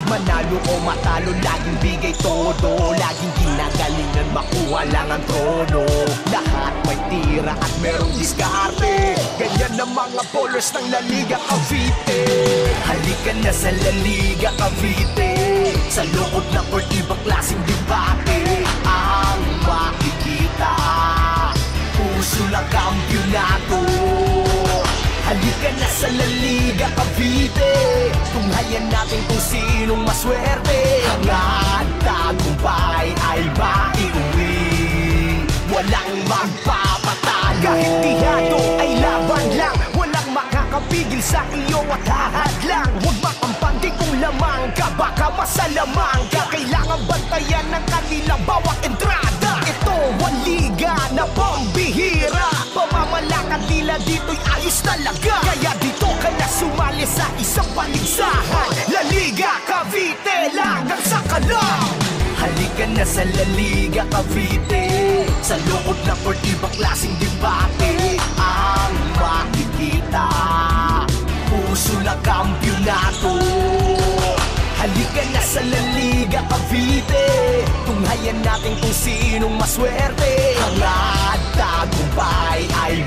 Manalo o matalo, laging bigay todo. Laging ginagalingan, makuha lang ang trono. Lahat may tira at merong diskarte. Ganyan ang mga ballers ng La Liga Cavite. Halika na sa La Liga Cavite. Sa loob ng court, ibang klaseng debate ang makikita. Puso lang kampyonato. Halika na sa La Liga Cavite. Tunghayan natin kung sinong maswerte. Hangad tagumpay ay maiuwi. Walang magpapatalo. Kahit tihado ay laban lang. Walang makakapigil sa iyo at hahadlang. Huwag makampante kung lamang ka, baka masalamang ka. Kailangan bantayan ng kanilang bawat entrada. Ito ang liga na pambihira. Pamamalakad nila dito'y ayos talaga. Kaya dito ka na sumali sa isang paligsahan. La Liga Cavite lang ang sakalang. Halika na sa La Liga Cavite. Sa loob ng court, ibang klaseng debate ang makikita. Puso lang kampyonato. Halika na sa La Liga Cavite. Tunghayan natin kung sinong maswerte. Hangad tagumpay ay